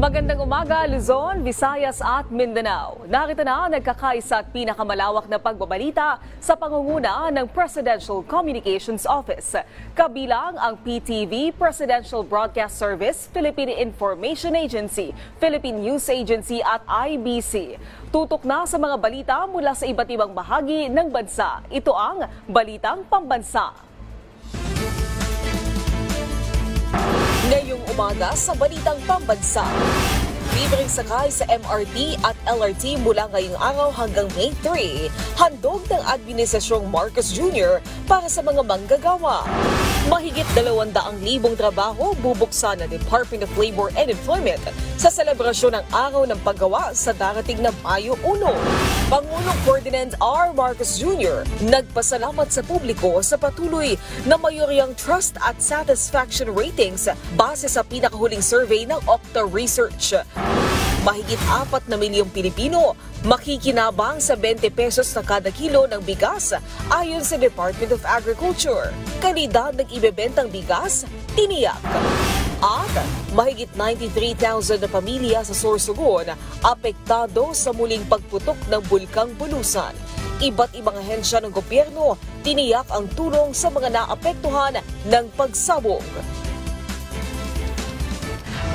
Magandang umaga, Luzon, Visayas at Mindanao. Narito na nagkakaisa at pinakamalawak na pagbabalita sa pangunguna ng Presidential Communications Office. Kabilang ang PTV, Presidential Broadcast Service, Philippine Information Agency, Philippine News Agency at IBC. Tutok na sa mga balita mula sa iba't ibang bahagi ng bansa. Ito ang Balitang Pambansa. Ngayong umaga sa Balitang Pambansa, libreng sakay sa MRT at LRT mula ngayong araw hanggang May 3, handog ng Administrasyong Marcos Jr. para sa mga manggagawa. Mahigit 200,000 trabaho bubuksan ng Department of Labor and Employment sa selebrasyon ng Araw ng Paggawa sa darating na Mayo 1. Pangulong Ferdinand R. Marcos Jr. nagpasalamat sa publiko sa patuloy na mayoryang trust at satisfaction ratings base sa pinakahuling survey ng Okta Research. Mahigit 4 na milyong Pilipino makikinabang sa 20 pesos na kada kilo ng bigas ayon sa Department of Agriculture. Kalidad ng ibebentang bigas, tiniyak. At mahigit 93,000 na pamilya sa Sorsogon apektado sa muling pagputok ng Bulkang Bulusan. Iba't ibang ahensya ng gobyerno tiniyak ang tulong sa mga naapektuhan ng pagsabog.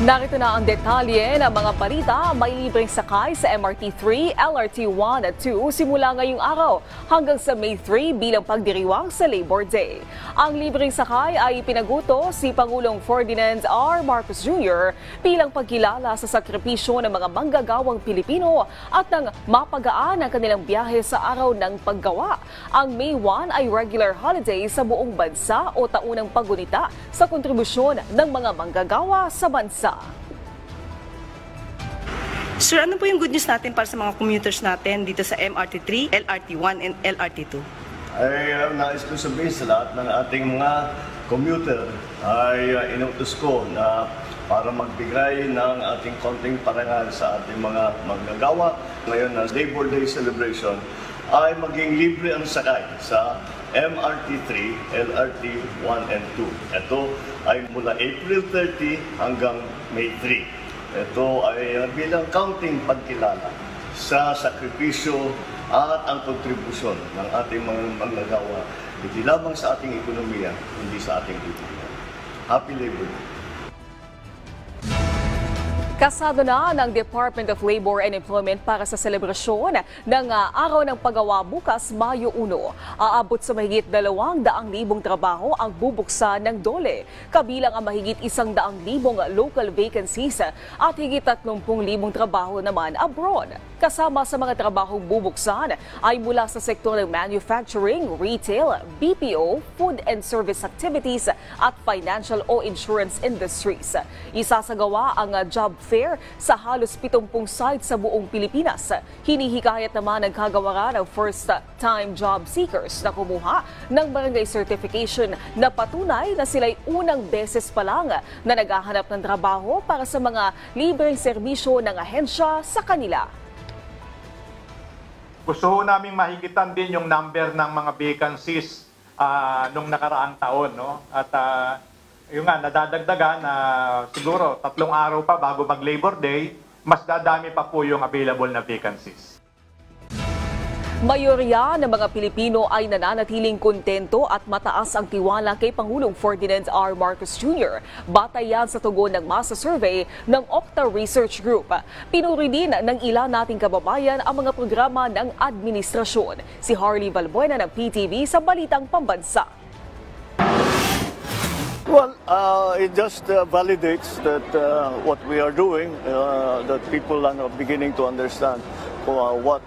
Narito na ang detalye ng mga balita. May libreng sakay sa MRT 3, LRT 1 at 2 simula ngayong araw hanggang sa May 3 bilang pagdiriwang sa Labor Day. Ang libreng sakay ay pinaguto si Pangulong Ferdinand R. Marcos Jr. bilang pagkilala sa sakripisyo ng mga manggagawang Pilipino at ng mapagaan ang kanilang biyahe sa araw ng paggawa. Ang May 1 ay regular holiday sa buong bansa o taunang paggunita sa kontribusyon ng mga manggagawa sa bansa. Sir, ano po yung good news natin para sa mga commuters natin dito sa MRT 3, LRT 1 and LRT 2? Ay nais ko sabihin sa lahat ng ating mga commuter ay inutos ko na para magbigay ng ating konting parangal sa ating mga manggagawa. Ngayon na Labor Day celebration ay maging libre ang sakay sa MRT 3, LRT 1 and 2. Ito ay mula April 30 hanggang May 3. Ito ay bilang counting pagkilala sa sakripisyo at ang kontribusyon ng ating mga manggagawa, hindi lamang sa ating ekonomiya, hindi sa ating kultura. Happy Labor Day! Kasado na ng Department of Labor and Employment para sa selebrasyon ng Araw ng Paggawa bukas, Mayo 1. Aabot sa mahigit 200,000 trabaho ang bubuksan ng DOLE. Kabilang ang mahigit 100,000 local vacancies at higit 30,000 trabaho naman abroad. Kasama sa mga trabahong bubuksan ay mula sa sektor ng manufacturing, retail, BPO, food and service activities at financial o insurance industries. Isasagawa ang job fair sa halos 70 sites sa buong Pilipinas. Hinihikayat naman ang kagawaran ng first-time job seekers na kumuha ng barangay certification na patunay na sila'y unang beses pa lang na naghahanap ng trabaho para sa mga libreng serbisyo ng ahensya sa kanila. Gusto namin mahigitan din yung number ng mga vacancies nung nakaraang taon, no? At yung nga, nadadagdagan na siguro 3 araw pa bago mag-Labor Day, mas dadami pa po yung available na vacancies. Mayorya ng mga Pilipino ay nananatiling kontento at mataas ang tiwala kay Pangulong Ferdinand R. Marcos Jr. Batay yan sa tugon ng masa survey ng Okta Research Group. Pinuri din ng ilan nating kababayan ang mga programa ng administrasyon. Si Harley Valbuena ng PTV sa Balitang Pambansa. Well, it just validates that what we are doing, that people are beginning to understand what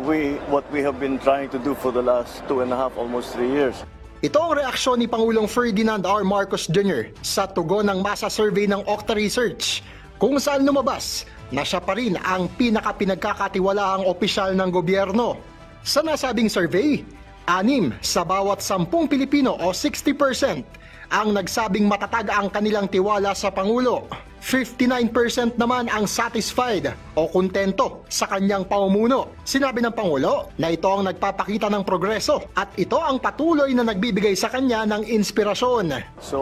we have been trying to do for the last 2.5, almost 3 years. Ito ang reaksyon ni Pangulong Ferdinand R. Marcos Jr. sa tugon ng masa survey ng Okta Research, kung saan lumabas na siya pa rin ang pinakapinagkakatiwalaang opisyal ng gobyerno. Sa nasabing survey, 6 sa bawat 10 Pilipino o 60% ang nagsabing matatag ang kanilang tiwala sa Pangulo. 59% naman ang satisfied o kontento sa kanyang pamumuno. Sinabi ng Pangulo na ito ang nagpapakita ng progreso at ito ang patuloy na nagbibigay sa kanya ng inspirasyon. So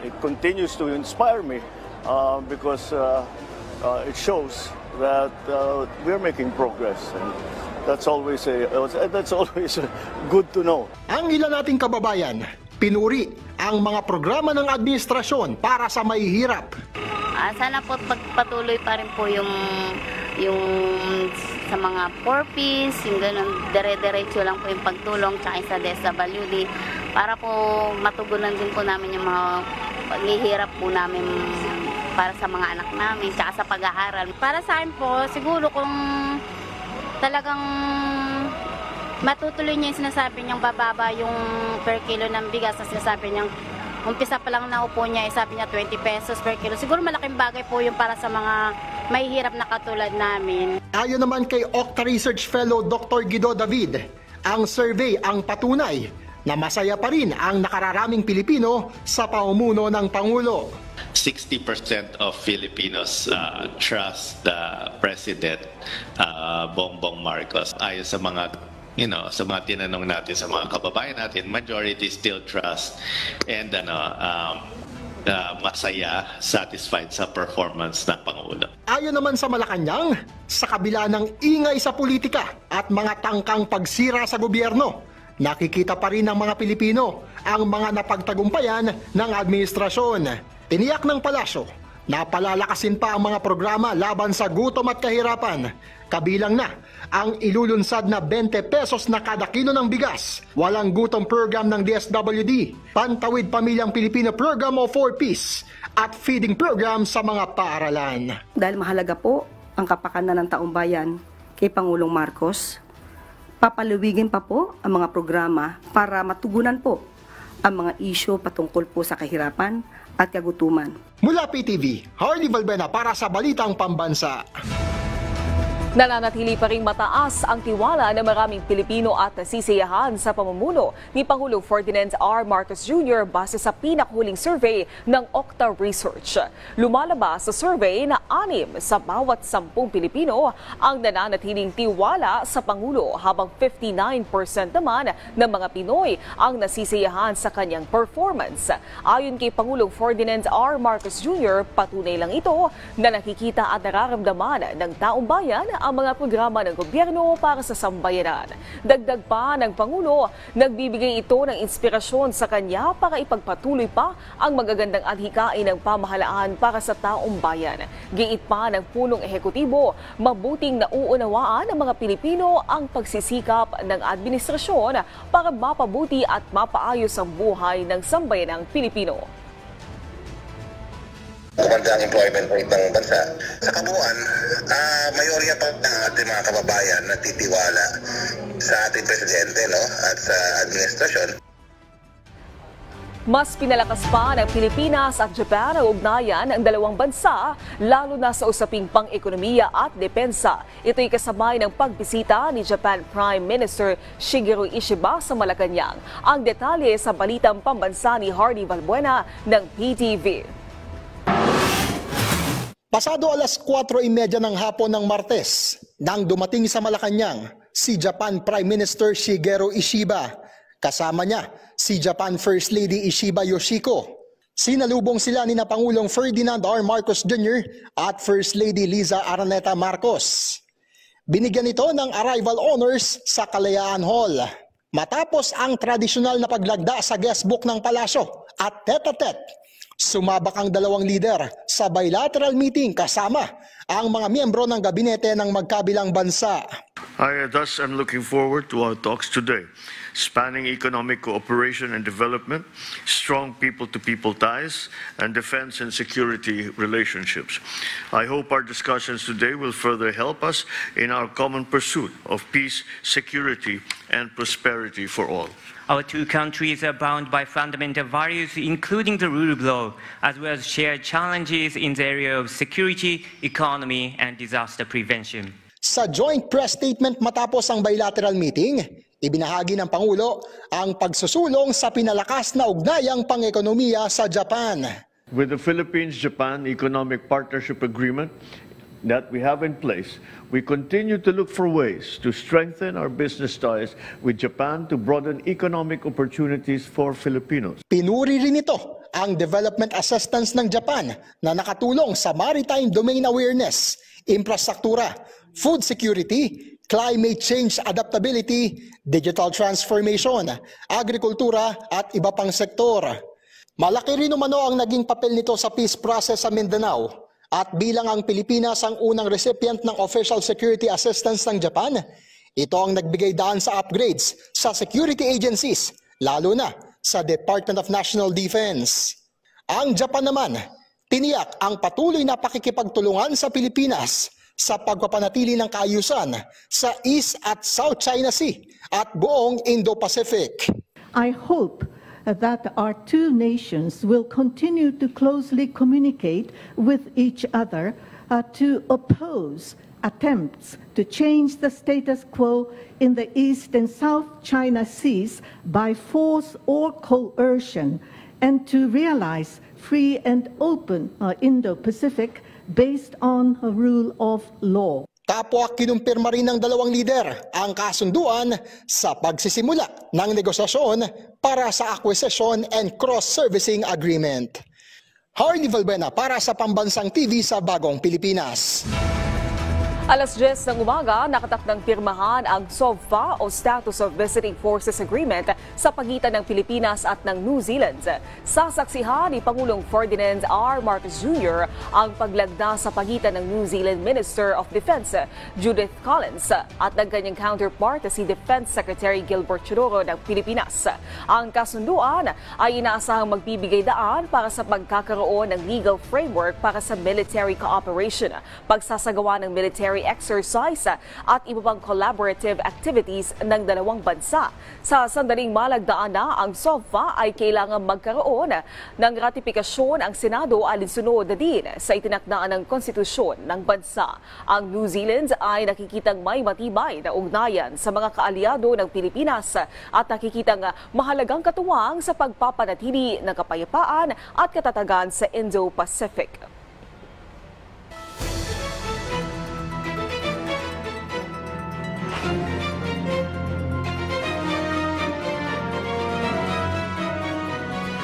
it continues to inspire me because it shows that we're making progress. And that's always good to know. Ang ilan nating kababayan, pinuri ang mga programa ng administrasyon para sa mahihirap. Sana po pagpatuloy pa rin po yung sa mga 4Ps, yung ganun, dire-diretso lang po yung pagtulong tsaka sa DSWD para po matugunan din po namin yung mga paghihirap po namin para sa mga anak namin tsaka sa pag-aaral. Para sa akin po, siguro kung talagang matutuloy niya yung sinasabi niyang bababa yung per kilo ng bigas na sinasabi niyang umpisa pa lang na upo niya, sabi niya 20 pesos per kilo. Siguro malaking bagay po yung para sa mga mahihirap na katulad namin. Ayon naman kay Octa Research Fellow Dr. Guido David, ang survey ang patunay na masaya pa rin ang nakararaming Pilipino sa pamumuno ng Pangulo. 60% of Filipinos trust the President Bongbong Marcos. Ayon sa mga sa mga tinanong natin sa mga kababayan natin, majority still trust and masaya, satisfied sa performance ng Pangulo. Ayon naman sa Malacanang, sa kabila ng ingay sa politika at mga tangkang pagsira sa gobyerno, nakikita pa rin ng mga Pilipino ang mga napagtagumpayan ng administrasyon. Tiniyak ng palasyo na palalakasin pa ang mga programa laban sa gutom at kahirapan. Kabilang na ang ilulunsad na 20 pesos na kada kilo ng bigas, walang gutom program ng DSWD, Pantawid Pamilyang Pilipino program o 4Ps, at feeding program sa mga paaralan. Dahil mahalaga po ang kapakanan ng taong bayan kay Pangulong Marcos, papaluwigin pa po ang mga programa para matugunan po ang mga isyu patungkol po sa kahirapan at kagutuman. Mula PTV, Hardy Valbuena para sa Balitang Pambansa. Nananatili pa ring mataas ang tiwala ng maraming Pilipino at nasisiyahan sa pamumuno ni Pangulo Ferdinand R. Marcos Jr. base sa pinakahuling survey ng Octa Research. Lumalabas sa survey na 6 sa bawat 10 Pilipino ang nananatiling tiwala sa Pangulo habang 59% naman ng mga Pinoy ang nasisiyahan sa kanyang performance. Ayon kay Pangulong Ferdinand R. Marcos Jr., patunay lang ito na nakikita at nararamdaman ng taong bayan ang mga programa ng gobyerno para sa sambayanan. Dagdag pa ng Pangulo, nagbibigay ito ng inspirasyon sa kanya para ipagpatuloy pa ang magagandang adhikain ng pamahalaan para sa taong bayan. Giit pa ng punong ehekutibo, mabuting nauunawaan ng mga Pilipino ang pagsisikap ng administrasyon para mapabuti at mapaayos ang buhay ng sambayanang Pilipino. Kumanda ang employment rate ng bansa. Sa kabuuan, mayorya pa ng ating mga kababayan na titiwala sa ating presidente at sa administrasyon. Mas pinalakas pa ng Pilipinas at Japan ang ugnayan ng dalawang bansa, lalo na sa usaping pang-ekonomiya at depensa. Ito'y kasabay ng pagbisita ni Japan Prime Minister Shigeru Ishiba sa Malacanang. Ang detalye sa Balitang Pambansa ni Hardy Valbuena ng PTV. Pasado alas 4:30 ng hapon ng Martes, nang dumating sa Malacanang si Japan Prime Minister Shigeru Ishiba. Kasama niya si Japan First Lady Ishiba Yoshiko. Sinalubong sila ni Pangulong Ferdinand R. Marcos Jr. at First Lady Liza Araneta Marcos. Binigyan ito ng arrival honors sa Kalayaan Hall. Matapos ang tradisyonal na paglagda sa guestbook ng palasyo at tete-a-tete, sumabak ang dalawang lider sa bilateral meeting kasama ang mga miyembro ng gabinete ng magkabilang bansa. I thus am looking forward to our talks today, spanning economic cooperation and development, strong people-to-people ties, and defense and security relationships. I hope our discussions today will further help us in our common pursuit of peace, security, and prosperity for all. Our two countries are bound by fundamental values, including the rule of law, as well as shared challenges in the area of security, economy, and disaster prevention. Sa joint press statement matapos ang bilateral meeting, ibinahagi ng Pangulo ang pagsusulong sa pinalakas na ugnayang pang-ekonomiya sa Japan. With the Philippines-Japan Economic Partnership Agreement that we have in place, we continue to look for ways to strengthen our business ties with Japan to broaden economic opportunities for Filipinos. Pinuri rin ito ang development assistance ng Japan na nakatulong sa maritime domain awareness, infrastruktura, food security, climate change adaptability, digital transformation, agrikultura at iba pang sektor. Malaki rin umano ang naging papel nito sa peace process sa Mindanao. At bilang ang Pilipinas ang unang recipient ng official security assistance ng Japan, ito ang nagbigay daan sa upgrades sa security agencies, lalo na sa Department of National Defense. Ang Japan naman, tiniyak ang patuloy na pakikipagtulungan sa Pilipinas sa pagpapanatili ng kaayusan sa East at South China Sea at buong Indo-Pacific. I hope that our two nations will continue to closely communicate with each other to oppose attempts to change the status quo in the East and South China Seas by force or coercion, and to realize free and open Indo-Pacific based on a rule of law. Kapwa kinumpirma rin ng dalawang lider ang kasunduan sa pagsisimula ng negosasyon para sa acquisition and cross-servicing agreement. Harley Valbuena para sa Pambansang TV sa Bagong Pilipinas. Alas 10 ng umaga, nakatakdang pirmahan ang SOVFA o Status of Visiting Forces Agreement sa pagitan ng Pilipinas at ng New Zealand. Sasaksihan ni Pangulong Ferdinand R. Marcos Jr. ang paglagda sa pagitan ng New Zealand Minister of Defense Judith Collins at ng kanyang counterpart si Defense Secretary Gilbert Churoro ng Pilipinas. Ang kasunduan ay inaasahang magbibigay daan para sa pagkakaroon ng legal framework para sa military cooperation, pagsasagawa ng military exercise at iba pang collaborative activities ng dalawang bansa. Sa sandaling malagdaan na ang SOVFA ay kailangan magkaroon ng ratifikasyon ang Senado alinsunod na din sa itinakdaan ng konstitusyon ng bansa. Ang New Zealand ay nakikitang may matibay na ugnayan sa mga kaalyado ng Pilipinas at nakikitang mahalagang katuwang sa pagpapanatili ng kapayapaan at katatagan sa Indo-Pacific.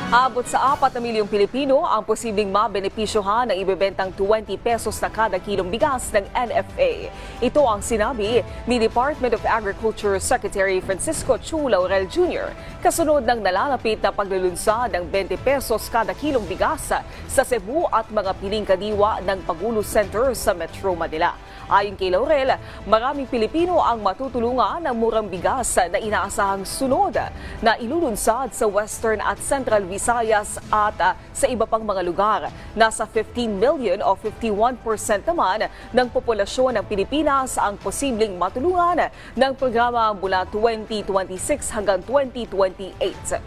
Abot sa 4 na milyong Pilipino ang posibleng mabenepisyohan ng ibebentang 20 pesos na kada kilong bigas ng NFA. Ito ang sinabi ni Department of Agriculture Secretary Francisco Chu Laurel Jr. kasunod ng nalalapit na paglulunsad ng 20 pesos kada kilong bigas sa Cebu at mga piling kadiwa ng Pagulo Center sa Metro Manila. Ayon kay Laurel, maraming Pilipino ang matutulungan ng murang bigas na inaasahang sunod na ilulunsad sa Western at Central Visayas at sa iba pang mga lugar. Nasa 15 million o 51% naman ng populasyon ng Pilipinas ang posibleng matulungan ng programa mula 2026 hanggang 2028.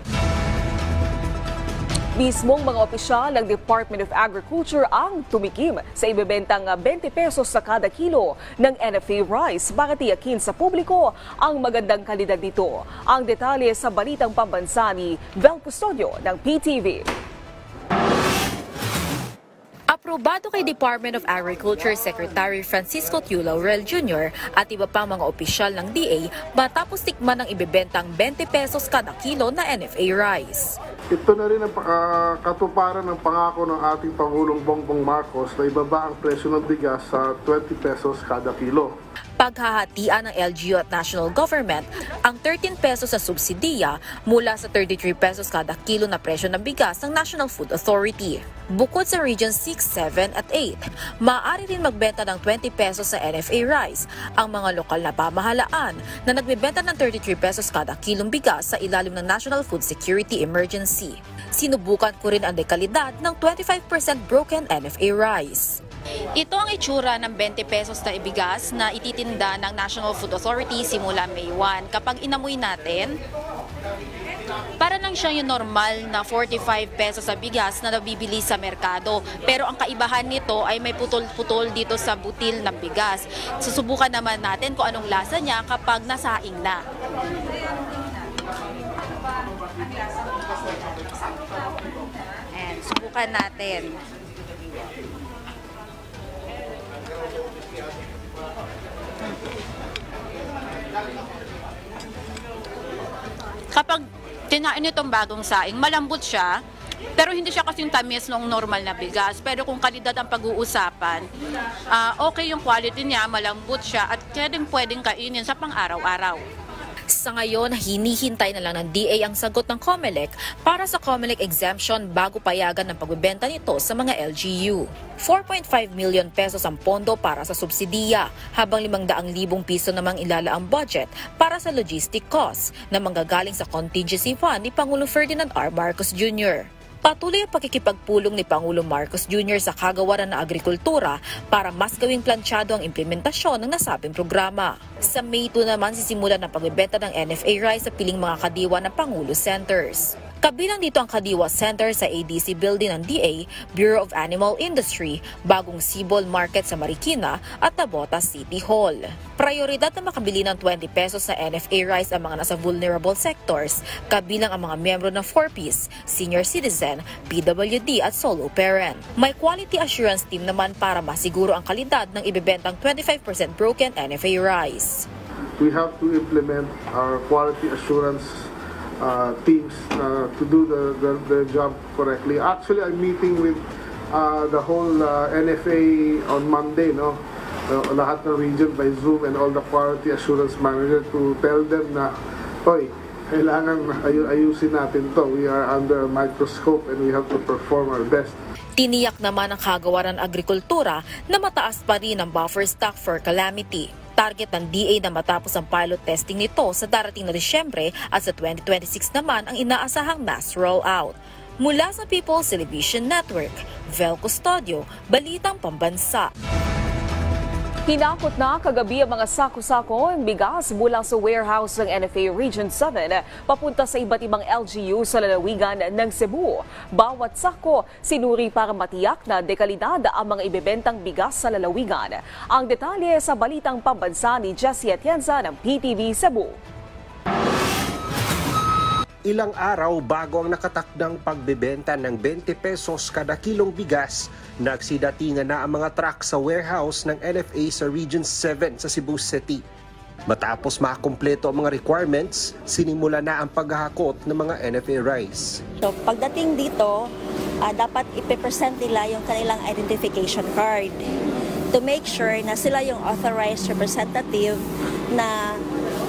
Mismong mga opisyal ng Department of Agriculture ang tumikim sa ibebentang 20 pesos sa kada kilo ng NFA rice para tiyakin sa publiko ang magandang kalidad nito. Ang detalye sa Balitang Pambansa ni Vel Custodio ng PTV. Aprobado kay Department of Agriculture Secretary Francisco Chu Laurel Jr. at iba pang mga opisyal ng DA matapos tikman ng ibebentang 20 pesos kada kilo na NFA rice. Ito na rin ang katuparan ng pangako ng ating Pangulong Bongbong Marcos na ibaba ang presyo ng bigas sa 20 pesos kada kilo. Paghahatian ng LGU at national government ang 13 pesos sa subsidiya mula sa 33 pesos kada kilo na presyo ng bigas ng National Food Authority. Bukod sa Region 6, 7 at 8, maaari rin magbenta ng 20 pesos sa NFA rice ang mga lokal na pamahalaan na nagbebenta ng 33 pesos kada kilong bigas sa ilalim ng National Food Security Emergency. Sinubukan ko rin ang dekalidad ng 25% broken NFA rice. Ito ang itsura ng 20 pesos na ibigas na ititinda ng National Food Authority simula May 1. Kapag inamoy natin, para lang siya yung normal na 45 pesos sa bigas na nabibili sa merkado. Pero ang kaibahan nito ay may putol-putol dito sa butil ng bigas. Susubukan naman natin kung anong lasa niya kapag nasaing na. And subukan natin. Kapag tinain itong bagong saing, malambot siya, Pero hindi siya kasing tamis ng normal na bigas. Pero kung kalidad ang pag-uusapan, okay yung quality niya, malambot siya at pwedeng kainin sa pang-araw-araw. Sa ngayon, hinihintay na lang ng DA ang sagot ng COMELEC para sa COMELEC exemption bago payagan ng pagbebenta nito sa mga LGU. 4.5 million pesos ang pondo para sa subsidiya, habang 500,000 piso namang ilalaang budget para sa logistic costs na manggagaling sa contingency fund ni Pangulong Ferdinand R. Marcos Jr. Patuloy ang pakikipagpulong ni Pangulong Marcos Jr. sa kagawaran ng agrikultura para mas gawing plansyado ang implementasyon ng nasabing programa. Sa May 2 naman sisimulan ang pagbebenta ng NFA rice sa piling mga kadiwa ng Pangulo Centers. Kabilang dito ang Kadiwa Center sa ADC Building ng DA, Bureau of Animal Industry, Bagong Sibol Market sa Marikina at Tabotas City Hall. Prioridad na makabili ng 20 pesos sa NFA rice ang mga nasa vulnerable sectors, kabilang ang mga miyembro ng 4Ps, senior citizen, PWD at solo parent. May quality assurance team naman para masiguro ang kalidad ng ibebentang 25% broken NFA rice. We have to implement our quality assurance teams to do the job correctly. Actually, I'm meeting with the whole NFA on Monday, no? Lahat ng region by Zoom and all the quality assurance manager to tell them na, hoy, kailangan ayusin natin to. We are under a microscope and we have to perform our best. Tiniyak naman ng Kagawaran Agrikultura na mataas pa rin ang buffer stock for calamity. Target ng DA na matapos ang pilot testing nito sa darating na Disyembre at sa 2026 naman ang inaasahang mass rollout. Mula sa People's Television Network, Vel Custodio, Balitang Pambansa. Hinakot na kagabi ang mga sako-sako ng bigas mula sa warehouse ng NFA Region 7 papunta sa iba't ibang LGU sa lalawigan ng Cebu. Bawat sako sinuri para matiyak na dekalidad ang mga ibebentang bigas sa lalawigan. Ang detalye sa Balitang Pambansa ni Jessie Atienza ng PTV Cebu. Ilang araw bago ang nakatakdang pagbebenta ng 20 pesos kada kilong bigas, nagsidatingan na ang mga truck sa warehouse ng NFA sa Region 7 sa Cebu City. Matapos makakumpleto ang mga requirements, sinimula na ang paghahakot ng mga NFA rice. So, pagdating dito, dapat ipipresent nila yung kanilang identification card to make sure na sila yung authorized representative na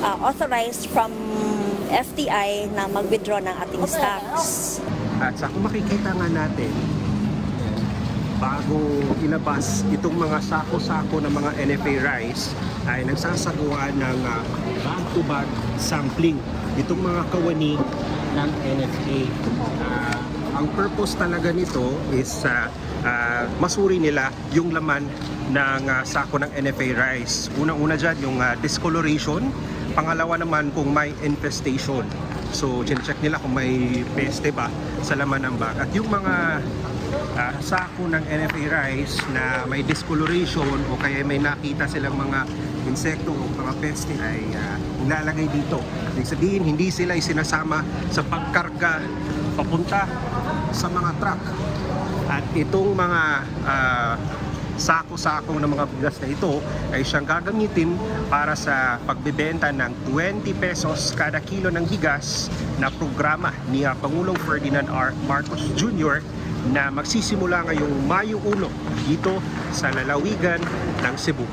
authorized from FTI na mag-withdraw ng ating stocks. At sa kung makikita nga natin, bago ilabas itong mga sako-sako ng mga NFA rice, ay nagsasagawa ng bag-to-bag sampling itong mga kawani ng NFA. Ang purpose talaga nito is masuri nila yung laman ng sako ng NFA rice. Unang-una dyan yung discoloration. Pangalawa naman kung may infestation. So, check nila kung may peste ba sa laman ng bag. At yung mga sako ng NFA rice na may discoloration o kaya may nakita silang mga insekto o mga peste ay nilalagay dito. Ibig sabihin, hindi sila isinasama sa pagkarga papunta sa mga truck. At itong mga sako-sako ng mga bigas na ito ay siyang gagamitin para sa pagbebenta ng 20 pesos kada kilo ng bigas na programa ni Pangulong Ferdinand R. Marcos Jr. na magsisimula ngayong Mayo 1 dito sa lalawigan ng Cebu.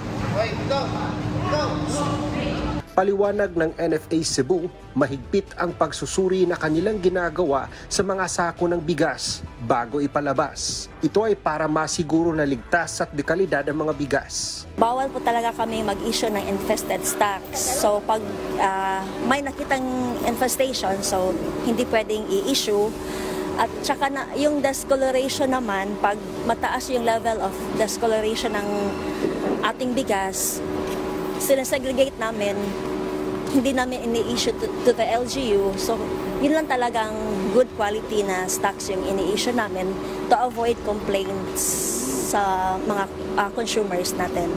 Paliwanag ng NFA Cebu, mahigpit ang pagsusuri na kanilang ginagawa sa mga sako ng bigas bago ipalabas. Ito ay para masiguro na ligtas at dekalidad ang mga bigas. Bawal po talaga kami mag-issue ng infested stocks. So pag may nakitang infestation, so hindi pwedeng i-issue. At saka na, yung discoloration naman, pag mataas yung level of discoloration ng ating bigas, sinasegregate namin, hindi namin ini-issue to the LGU. So, yun lang talagang good quality na stocks yung ini-issue namin to avoid complaints sa mga consumers natin.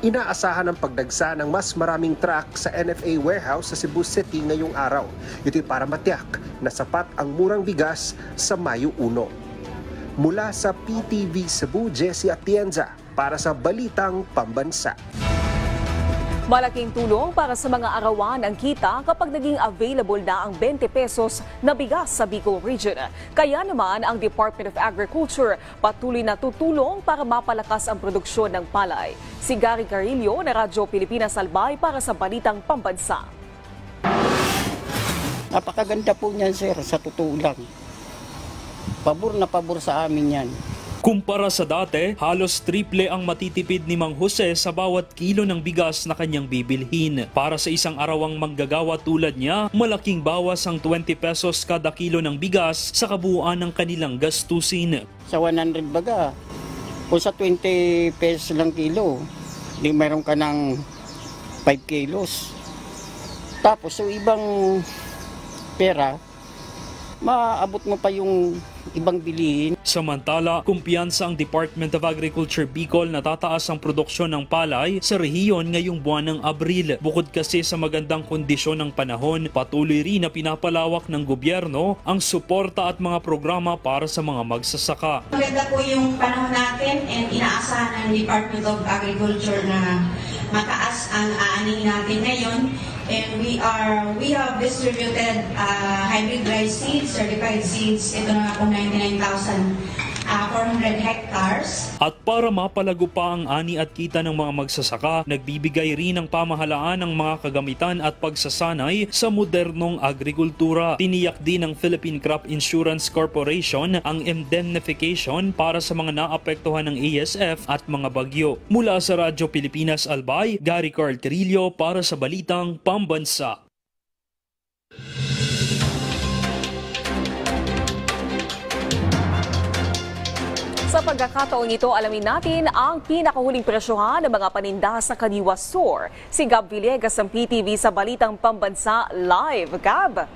Inaasahan ang pagdagsa ng mas maraming truck sa NFA warehouse sa Cebu City ngayong araw. Ito'y para matiyak na sapat ang murang bigas sa Mayo 1. Mula sa PTV Cebu, Jessie Atienza para sa Balitang Pambansa. Malaking tulong para sa mga arawan ang kita kapag naging available na ang 20 pesos na bigas sa Bicol Region. Kaya naman ang Department of Agriculture patuloy na tutulong para mapalakas ang produksyon ng palay. Si Gary Carillo na Radyo Pilipinas Albay para sa Balitang Pambansa. Napakaganda po niyan, sir, sa totoo lang. Pabor na pabor sa amin yan. Kumpara sa dati, halos triple ang matitipid ni Mang Jose sa bawat kilo ng bigas na kanyang bibilhin. Para sa isang arawang manggagawa tulad niya, malaking bawas ang 20 pesos kada kilo ng bigas sa kabuuan ng kanilang gastusin. Sa 100 baga, kung sa 20 pesos lang kilo, di mayroon ka ng 5 kilos. Tapos sa ibang pera, maabot mo pa yung ibang bilihin. Samantala, kumpiyansa ang Department of Agriculture Bicol na tataas ang produksyon ng palay sa rehiyon ngayong buwan ng Abril. Bukod kasi sa magandang kondisyon ng panahon, patuloy rin na pinapalawak ng gobyerno ang suporta at mga programa para sa mga magsasaka. Maganda po yung panahon natin and inaasahan ng Department of Agriculture na mataas ang aaning natin ngayon. And we have distributed hybrid rice seeds, certified seeds. Ito na po 99,400 hectares. At para mapalago pa ang ani at kita ng mga magsasaka, nagbibigay rin ng pamahalaan ng mga kagamitan at pagsasanay sa modernong agrikultura. Tiniyak din ng Philippine Crop Insurance Corporation ang indemnification para sa mga naapektuhan ng ASF at mga bagyo. Mula sa Radyo Pilipinas Albay, Gary Carillo para sa Balitang Pambansa. Sa pagkakataong ito, alamin natin ang pinakahuling presyohan ng mga paninda sa Kadiwa Store. Si Gab Villegas ng PTV sa Balitang Pambansa Live. Gab!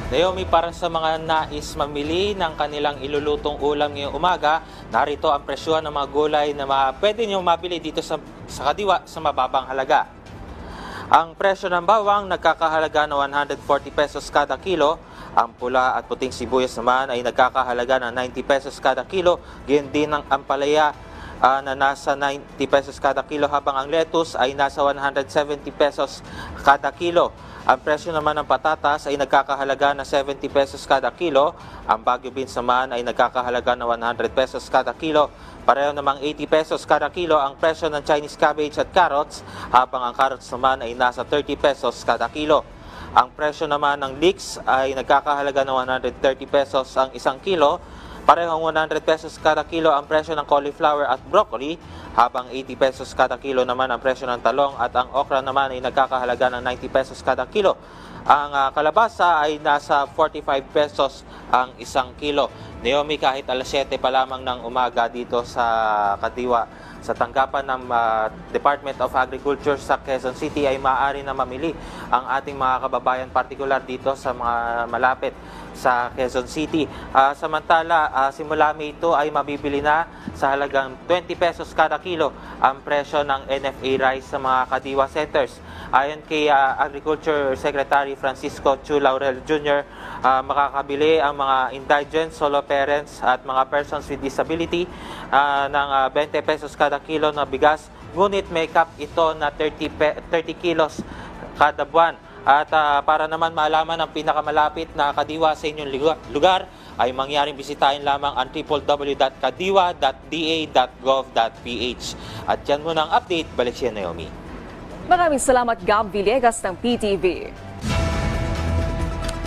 Naomi, para sa mga nais mamili ng kanilang ilulutong ulam ngayong umaga, narito ang presyohan ng mga gulay na pwede nyo mabili dito sa Kadiwa sa mababang halaga. Ang presyo ng bawang nagkakahalaga ng 140 pesos kada kilo. Ang pula at puting sibuyas naman ay nagkakahalaga ng 90 pesos kada kilo. Ganyan din ang ampalaya na nasa 90 pesos kada kilo, habang ang lettuce ay nasa 170 pesos kada kilo. Ang presyo naman ng patatas ay nagkakahalaga ng 70 pesos kada kilo. Ang Baguio beans naman ay nagkakahalaga ng 100 pesos kada kilo. Pareho namang 80 pesos kada kilo ang presyo ng Chinese cabbage at carrots, habang ang carrots naman ay nasa 30 pesos kada kilo. Ang presyo naman ng leeks ay nagkakahalaga ng 130 pesos ang isang kilo. Parehong 100 pesos kada kilo ang presyo ng cauliflower at broccoli, habang 80 pesos kada kilo naman ang presyo ng talong, at ang okra naman ay nagkakahalaga ng 90 pesos kada kilo. Ang kalabasa ay nasa 45 pesos ang isang kilo. Naomi, kahit alas 7 pa lamang ng umaga dito sa Kadiwa, sa tanggapan ng Department of Agriculture sa Quezon City, ay maaari na mamili ang ating mga kababayan, partikular dito sa mga malapit sa Quezon City. Samantala, simula May ito ay mabibili na sa halagang 20 pesos kada kilo ang presyo ng NFA rice sa mga Kadiwa centers. Ayon kay Agriculture Secretary Francisco Chu Laurel Jr., makakabili ang mga indigent, solo parents at mga persons with disability ng 20 pesos kada kilo na bigas, ngunit may cap ito na 30 kilos kada buwan. At para naman malaman ang pinakamalapit na Kadiwa sa inyong lugar, ay mangyaring bisitahin lamang ang www.kadiwa.da.gov.ph. At yan muna ang update. Balik siya, Naomi. Maraming salamat, Gab Villegas ng PTV.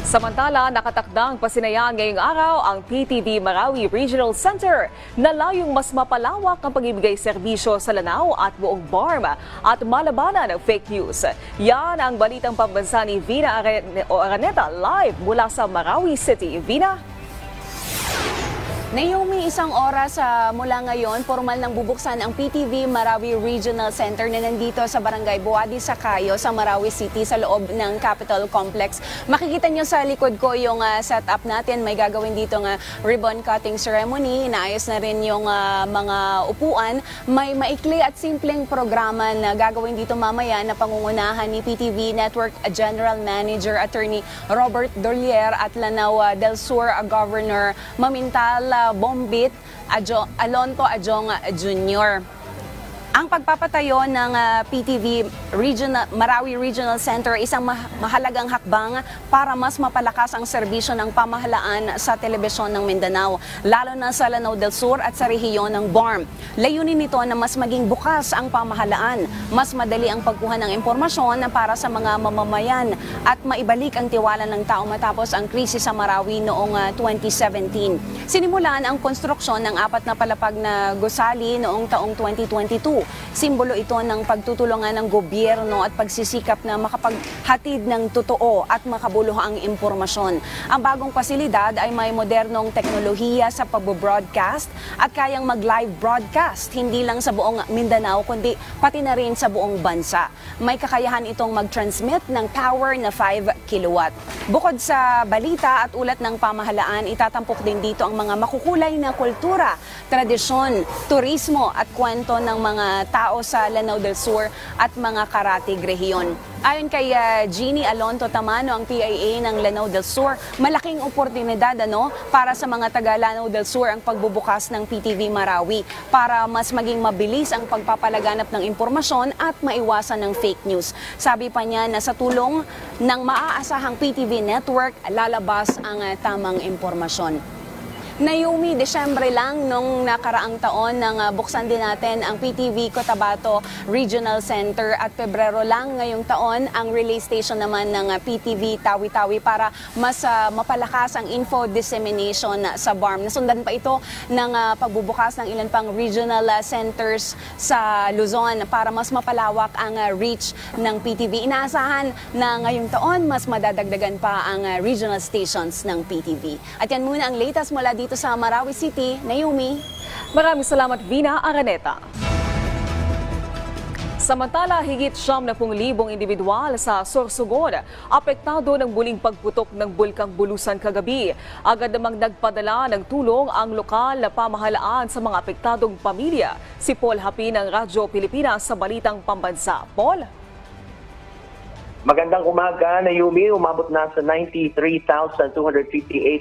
Samantala, nakatakdang pasinayaan ngayong araw ang PTV Marawi Regional Center na layong mas mapalawak ang pagbibigay serbisyo sa Lanao at buong BARM at malabanan ng fake news. Yan ang Balitang Pambansa ni Vina Araneta live mula sa Marawi City. Vina? Naomi, isang oras mula ngayon, formal nang bubuksan ang PTV Marawi Regional Center na nandito sa Barangay Buadi Sacayo sa Marawi City sa loob ng Capitol Complex. Makikita nyo sa likod ko yung setup natin. May gagawin dito ng ribbon cutting ceremony. Inaayos na rin yung mga upuan. May maikli at simpleng programa na gagawin dito mamaya na pangungunahan ni PTV Network General Manager Attorney Robert Dolier at Lanao del Sur Governor Mamintal Bombit Alonto Adjong Jr. Ang pagpapatayo ng PTV Marawi Regional Center isang mahalagang hakbang para mas mapalakas ang serbisyo ng pamahalaan sa telebisyon ng Mindanao, lalo na sa Lanao del Sur at sa rehiyon ng BARM. Layunin nito na mas maging bukas ang pamahalaan, mas madali ang pagkuha ng impormasyon para sa mga mamamayan at maibalik ang tiwala ng tao matapos ang krisis sa Marawi noong 2017. Sinimulan ang konstruksyon ng 4 na palapag na gusali noong taong 2022. Simbolo ito ng pagtutulungan ng gobyerno at pagsisikap na makapaghatid ng totoo at makabuluhang impormasyon. Ang bagong pasilidad ay may modernong teknolohiya sa pag-broadcast at kayang mag-live broadcast hindi lang sa buong Mindanao kundi pati na rin sa buong bansa. May kakayahan itong mag-transmit ng power na 5 kilowatt. Bukod sa balita at ulat ng pamahalaan, itatampok din dito ang mga makukulay na kultura, tradisyon, turismo at kwento ng mga tao sa Lanao del Sur at mga karatig rehiyon. Ayon kay Jeannie Alonto Tamano, ang PIA ng Lanao del Sur, malaking oportunidad para sa mga taga Lanao del Sur ang pagbubukas ng PTV Marawi para mas maging mabilis ang pagpapalaganap ng impormasyon at maiwasan ng fake news. Sabi pa niya na sa tulong ng maaasahang PTV network, lalabas ang tamang impormasyon. Naomi, Desyembre lang nung nakaraang taon nang buksan din natin ang PTV Cotabato Regional Center at Pebrero lang ngayong taon ang relay station naman ng PTV Tawi-Tawi para mas mapalakas ang info dissemination sa BARM. Nasundan pa ito ng pagbubukas ng ilan pang regional centers sa Luzon para mas mapalawak ang reach ng PTV. Inaasahan na ngayong taon mas madadagdagan pa ang regional stations ng PTV. At yan muna ang latest mula dito sa Marawi City. Naomi. Maraming salamat, Vina Araneta. Samantala, higit 70,000 individual sa Sorsogon apektado ng muling pagputok ng bulkang Bulusan kagabi. Agad namang nagpadala ng tulong ang lokal na pamahalaan sa mga apektadong pamilya. Si Paul Hapi ng Radyo Pilipinas sa Balitang Pambansa. Paul? Magandang umaga, Naomi. Umabot na sa 93,258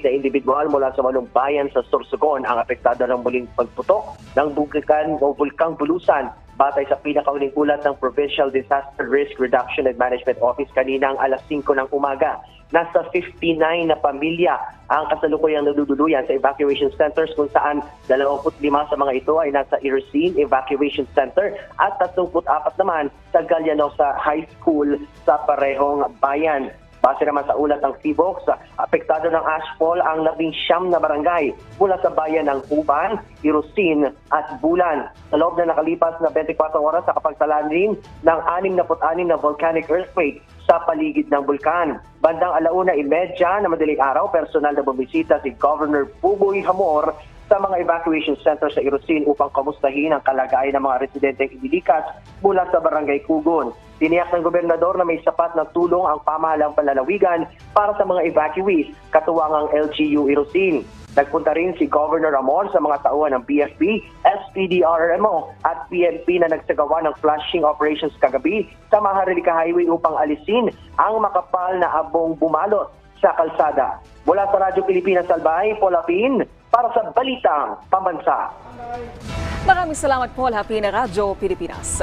na individual mula sa 8 bayan sa Sorsogon ang apektado ng muling pagputok ng bulkang Bulusan. Batay sa pinakauling ulat ng Provincial Disaster Risk Reduction and Management Office kaninang alas 5 ng umaga. Nasa 59 na pamilya ang kasalukuyang naduduluyan sa evacuation centers kung saan 25 sa mga ito ay nasa Irusin Evacuation Center at 34 naman sa Galianosa High School sa parehong bayan. Base naman sa ulat ng PHIVOLCS, apektado ng ashfall ang 19 na barangay mula sa bayan ng Uban, Irusin at Bulan. Sa loob na nakalipas na 24 oras sa kapagtalaan din ng 66 na volcanic earthquake sa paligid ng bulkan. Bandang 1:30 na madaling araw, personal na bumisita si Governor Buboy Hamor sa mga evacuation center sa Irusin upang kamustahin ang kalagayan ng mga residenteng inilikas mula sa Barangay Kugon. Tiniyak ng gobernador na may sapat na tulong ang pamahalang panlalawigan para sa mga evacuees, katuwang ang LGU Irusin. Nagpunta rin si Governor Amor sa mga tauhan ng BFP, SPDRMO at PNP na nagsagawa ng flushing operations kagabi sa Maharlika Highway upang alisin ang makapal na abong bumalot sa kalsada. Mula sa Radyo Pilipinas Albay, Paul Hapin para sa Balitang Pambansa. Maraming salamat, Paul Hapin ng Radyo Pilipinas.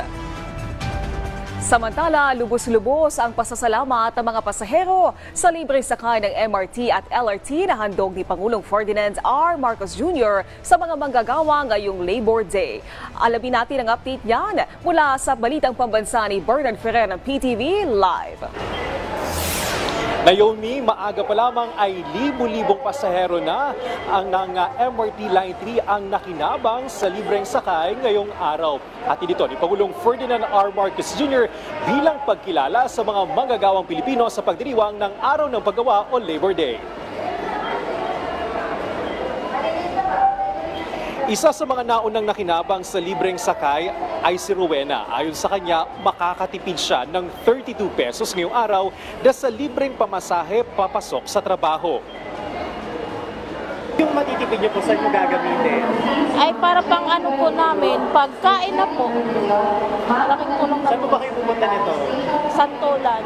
Samantala, lubos-lubos ang pasasalamat ng mga pasahero sa libreng sakay ng MRT at LRT na handog ni Pangulong Ferdinand R. Marcos Jr. sa mga manggagawa ngayong Labor Day. Alamin natin ang update niyan mula sa Balitang Pambansa ni Bernard Ferrer ng PTV Live. Naomi, maaga pa lamang ay libu-libong pasahero na ang ng MRT Line 3 ang nakinabang sa libreng sakay ngayong araw. At dito ni Pangulong Ferdinand R. Marcos Jr. bilang pagkilala sa mga manggagawang Pilipino sa pagdiriwang ng Araw ng Paggawa o Labor Day. Isa sa mga naunang nakinabang sa libreng sakay ay si Rowena. Ayon sa kanya, makakatipid siya ng 32 pesos ngayong araw na sa libreng pamasahe papasok sa trabaho. Yung matitipid niyo po, saan niyo gagamitin? Ay para pang ano po namin, pagkain na po. Malaking tulong na. Saan po ba kayo pupunta nito? Santolan.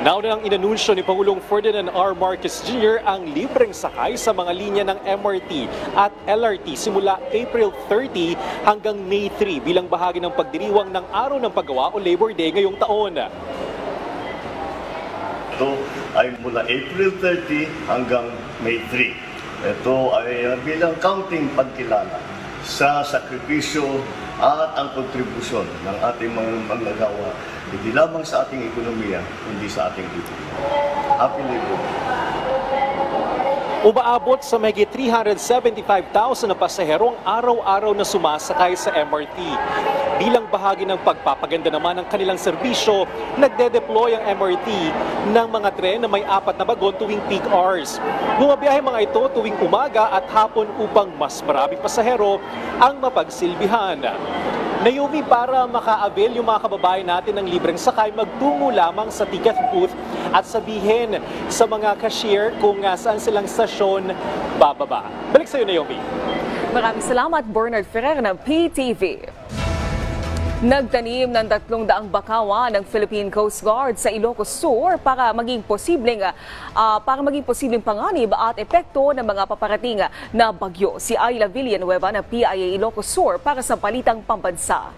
Nauna nang inanunsyo ni Pangulong Ferdinand R. Marcos Jr. ang libreng sakay sa mga linya ng MRT at LRT simula April 30 hanggang May 3 bilang bahagi ng pagdiriwang ng Araw ng Paggawa o Labor Day ngayong taon. Ito ay mula April 30 hanggang May 3. Ito ay bilang counting pagkilala sa sakripisyo at ang kontribusyon ng ating mga manggagawa, hindi lamang sa ating ekonomiya, kundi sa ating lipunan. Happy Labor Day. Umaabot sa mahigit 375,000 na pasaherong araw-araw na sumasakay sa MRT. Bilang bahagi ng pagpapaganda naman ng kanilang serbisyo, nagde-deploy ang MRT ng mga tren na may 4 na bagon tuwing peak hours. Bumabiyahe mga ito tuwing umaga at hapon upang mas maraming pasahero ang mapagsilbihan. Naomi, para maka-avail yung mga kababayan natin ng libreng sakay, magtungo lamang sa ticket booth at sabihin sa mga cashier kung saan silang stasyon bababa. Balik sa iyo, Naomi. Maraming salamat, Bernard Ferrer ng PTV. Nagtanim ng 300 bakawan ng Philippine Coast Guard sa Ilocos Sur para maging posibleng panganib at epekto ng mga paparating na bagyo. Si Ayla Villanueva ng PIA Ilocos Sur para sa Balitang Pambansa.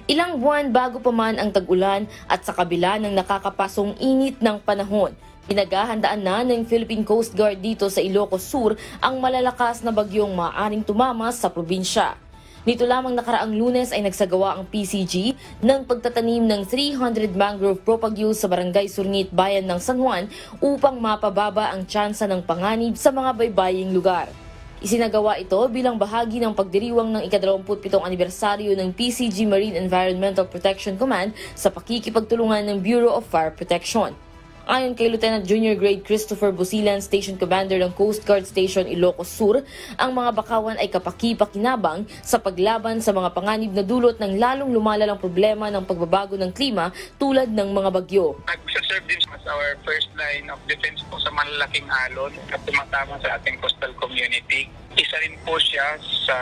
Ilang buwan bago pa man ang tag-ulan at sa kabila ng nakakapasong init ng panahon, pinaghahandaan na ng Philippine Coast Guard dito sa Ilocos Sur ang malalakas na bagyong maaaring tumama sa probinsya. Nito lamang nakaraang Lunes ay nagsagawa ang PCG ng pagtatanim ng 300 mangrove propagules sa Barangay Surnit, Bayan ng San Juan upang mapababa ang tsansa ng panganib sa mga baybaying lugar. Isinagawa ito bilang bahagi ng pagdiriwang ng ika-27 anibersaryo ng PCG Marine Environmental Protection Command sa pakikipagtulungan ng Bureau of Fire Protection. Ayon kay Lieutenant Junior Grade Christopher Busilan, Station Commander ng Coast Guard Station Ilocos Sur, ang mga bakawan ay kapaki-pakinabang sa paglaban sa mga panganib na dulot ng lalong lumalalang problema ng pagbabago ng klima tulad ng mga bagyo. Nagsaserve din as our first line of defense po sa malalaking alon at tumatama sa ating coastal community. Isa rin po siya sa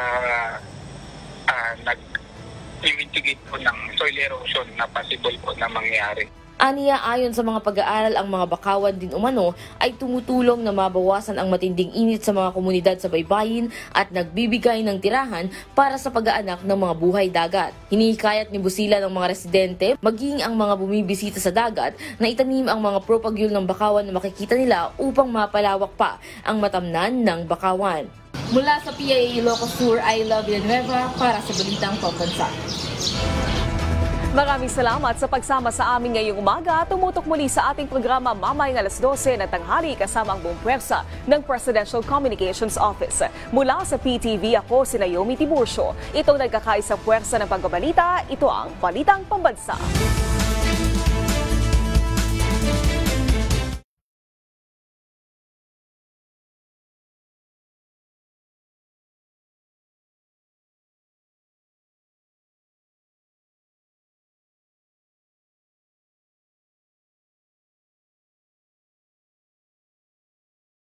nag-mitigate po ng soil erosion na possible po na mangyari. Aniya, ayon sa mga pag-aaral, ang mga bakawan din umano ay tumutulong na mabawasan ang matinding init sa mga komunidad sa baybayin at nagbibigay ng tirahan para sa pag-aanak ng mga buhay dagat. Hinihikayat ni Busila ng mga residente, maging ang mga bumibisita sa dagat, na itanim ang mga propagule ng bakawan na makikita nila upang mapalawak pa ang matamnan ng bakawan. Mula sa PIA Ilocos Sur, Ayla Villanueva para sa Balitang Pambansa. Maraming salamat sa pagsama sa amin ngayong umaga. Tumutok muli sa ating programa mamayang alas 12 ng tanghali kasama ang buong puwersa ng Presidential Communications Office. Mula sa PTV, ako si Naomi Tiburcio. Itong nagkakaisang puwersa ng pagbabalita, ito ang Balitang Pambansa.